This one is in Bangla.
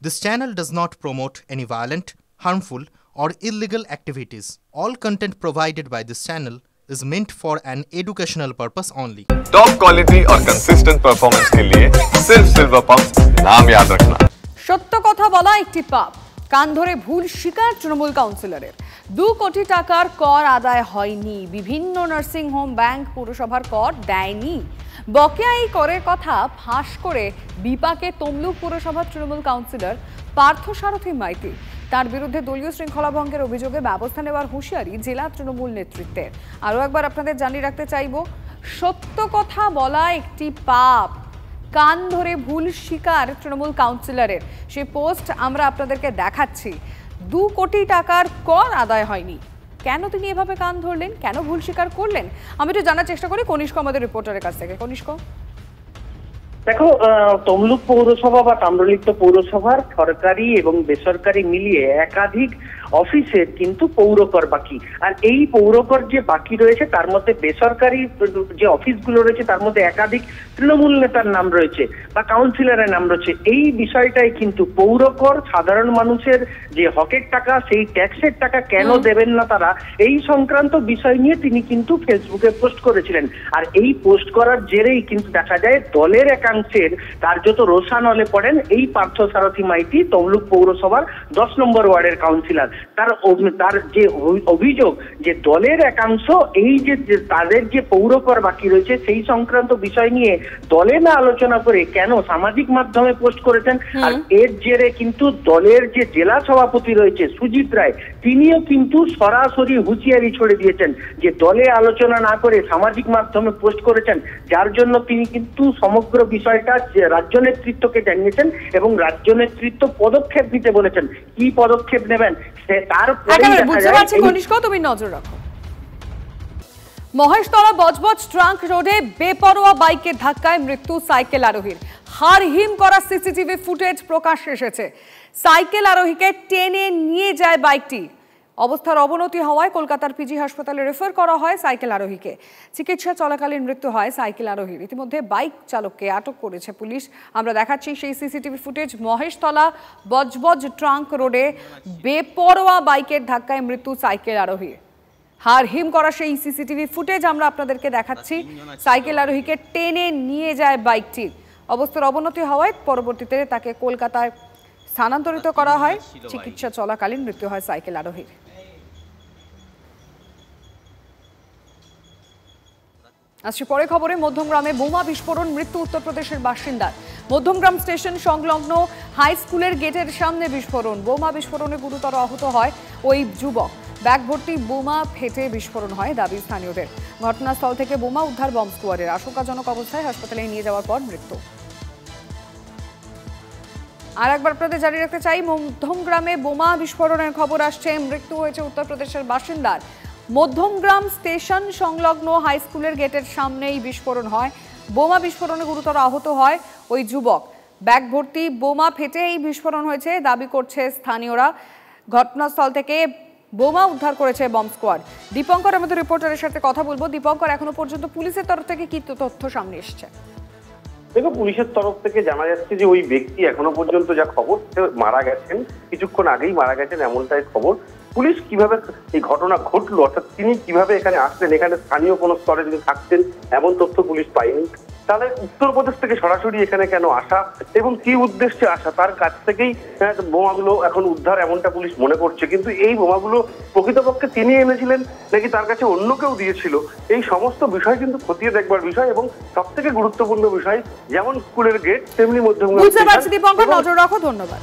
This channel does not promote any violent, harmful, or illegal activities. All content provided by this channel is meant for an educational purpose only. Top quality और कंसिस्टेंट परफॉर्मेंस के लिए सिर्फ सिल्वर पंप्स नाम याद रखना। সত্য কথা বলা একটি পাপ, কান ধরে ভুল স্বীকার তৃণমূল কাউন্সিলরের। 2 কোটি টাকার কর আদায় হয়নি, বিভিন্ন নার্সিং হোম, ব্যাংক, পুরসভার কর দেয়নি। বকেয়া এই করের কথা ফাঁস করে বিপাকে তমলুক পুরসভার তৃণমূল কাউন্সিলর পার্থসারথী মাইতি। তার বিরুদ্ধে দলীয় শৃঙ্খলা ভঙ্গের অভিযোগে ব্যবস্থা নেওয়ার হুঁশিয়ারি জেলা তৃণমূল নেতৃত্বের। আরও একবার আপনাদের জানিয়ে রাখতে চাইব, সত্য কথা বলা একটি পাপ, কান ধরে ভুল স্বীকার তৃণমূল কাউন্সিলরের। সেই পোস্ট আমরা আপনাদেরকে দেখাচ্ছি। 2 কোটি টাকার কর আদায় হয়নি, কেন তিনি এভাবে কান ধরলেন, কেন ভুল স্বীকার করলেন, আমি একটু জানার চেষ্টা করি কনিষ্ক আমাদের রিপোর্টারের কাছ থেকে। কনিষ্ক, দেখো, তমলুক পৌরসভা বা তাম্রলিপ্ত পৌরসভার সরকারি এবং বেসরকারি মিলিয়ে একাধিক অফিসের কিন্তু পৌরকর বাকি। আর এই পৌরকর যে বাকি রয়েছে তার মধ্যে বেসরকারি যে অফিসগুলো রয়েছে তার মধ্যে একাধিক তৃণমূল নেতার নাম রয়েছে বা কাউন্সিলরের নাম রয়েছে। এই বিষয়টাই কিন্তু পৌরকর সাধারণ মানুষের যে হকের টাকা, সেই ট্যাক্সের টাকা কেন দেবেন না তারা, এই সংক্রান্ত বিষয় নিয়ে তিনি কিন্তু ফেসবুকে পোস্ট করেছিলেন। আর এই পোস্ট করার জেরেই কিন্তু দেখা যায় দলের একাংশের কার্যত রোষানলে পড়েন এই পার্থসারথী মাইতি, তমলুক পৌরসভার 10 নম্বর ওয়ার্ডের কাউন্সিলর। তার যে অভিযোগ যে দলের একাংশ এই যে তাদের যে পৌরকর বাকি রয়েছে সেই সংক্রান্ত বিষয় নিয়ে দলে না আলোচনা করে কেন সামাজিক মাধ্যমে পোস্ট করেছেন। আর এর জেরে কিন্তু দলের যে জেলা সভাপতি রয়েছে সুজিত রায়, তিনিও কিন্তু সরাসরি হুঁশিয়ারি ছড়ে দিয়েছেন যে দলে আলোচনা না করে সামাজিক মাধ্যমে পোস্ট করেছেন, যার জন্য তিনি কিন্তু সমগ্র বিষয়টা রাজ্য নেতৃত্বকে জানিয়েছেন এবং রাজ্য নেতৃত্ব পদক্ষেপ নিতে বলেছেন। কি পদক্ষেপ নেবেন তুমি নজর রাখো। মহেশতলা বজবজ ট্রাঙ্ক রোডে বেপরোয়া বাইকের ধাক্কায় মৃত্যু সাইকেল আরোহীর। হাড়হিম করা সিসিটিভি ফুটেজ প্রকাশ এসেছে। সাইকেল আরোহীকে টেনে নিয়ে যায় বাইকটি। অবস্থার অবনতি হওয়ায় কলকাতার পিজি হাসপাতালে রেফার করা হয় সাইকেল আরোহীকে। চিকিৎসা চলাকালীন মৃত্যু হয় সাইকেল আরোহীর। ইতিমধ্যে বাইক চালককে আটক করেছে পুলিশ। আমরা দেখাচ্ছি সেই CCTV footage. Maheshtala Budge Budge trunk রোডে বেপরোয়া বাইকের ধাক্কায় মৃত্যু সাইকেল আরোহীর। হাড়হিম করা সেই সিসিটিভি ফুটেজ আমরা আপনাদেরকে দেখাচ্ছি। সাইকেল আরোহীকে টেনে নিয়ে যায় বাইকটি। অবস্থার অবনতি হওয়ায় পরবর্তীতে তাকে কলকাতায় স্থানান্তরিত করা হয়। চিকিৎসা চলাকালীন মৃত্যু হয় সাইকেল আরোহীর। আসছে পরে খবরে, মধ্যমগ্রামে বোমা বিস্ফোরণ, মৃত্যু উত্তরপ্রদেশের বাসিন্দার। মধ্যমগ্রাম স্টেশন সংলগ্ন হাই স্কুলের গেটের সামনে বিস্ফোরণ। বোমা বিস্ফোরণে গুরুতর আহত হয় ওই যুবক। ব্যাগ ভর্তি বোমা ফেটে বিস্ফোরণ হয় দাবি স্থানীয়দের। ঘটনাস্থল থেকে বোমা উদ্ধার বম্ব স্কোয়াডের। আশঙ্কাজনক অবস্থায় হাসপাতালে নিয়ে যাওয়ার পর মৃত্যু। আর একবার আপনাদের জানিয়ে রাখতে চাই, মধ্যমগ্রামে বোমা বিস্ফোরণের খবর আসছে। মৃত্যু হয়েছে উত্তরপ্রদেশের বাসিন্দার। মধ্যমগ্রাম স্টেশন সংলগ্ন হাই স্কুলের গেটের সামনেই বিস্ফোরণ হয়। বোমা বিস্ফোরণে গুরুতর আহত হয় ওই যুবক। ব্যাগ ভর্তি বোমা ফেটে এই বিস্ফোরণ হয়েছে দাবি করছে স্থানীয়রা। ঘটনাস্থল থেকে বোমা উদ্ধার করেছে বম্ব স্কোয়াড। দীপঙ্কর আমাদের রিপোর্টারের সাথে কথা বলবো। দীপঙ্কর, এখনো পর্যন্ত পুলিশের তরফ থেকে কি তথ্য সামনে এসছে? দেখো, পুলিশের তরফ থেকে জানা যাচ্ছে যে ওই ব্যক্তি এখনো পর্যন্ত যা খবর মারা গেছেন, কিছুক্ষণ আগেই মারা গেছেন এমনটাই খবর। পুলিশ কিভাবে এই ঘটনা ঘটলো, অর্থাৎ তিনি কিভাবে এখানে আসলেন, এখানে স্থানীয় কোনো স্তরে তিনি থাকতেন এমন তথ্য পুলিশ পায়নি। তাহলে উত্তরপ্রদেশ থেকে সরাসরি এখানে কেন আসা এবং কি উদ্দেশ্যে আসা, তার কাছ থেকেই বোমাগুলো এখন উদ্ধার এমনটা পুলিশ মনে করছে। কিন্তু এই বোমাগুলো প্রকৃতপক্ষে তিনি এনেছিলেন নাকি তার কাছে অন্য কেউ দিয়েছিল, এই সমস্ত বিষয় কিন্তু খতিয়ে দেখবার বিষয়। এবং সব থেকে গুরুত্বপূর্ণ বিষয়, যেমন স্কুলের গেট তেমনি মধ্যমগ্রাম। বুঝতে পারছি দীপঙ্কর, নজর রাখো। ধন্যবাদ।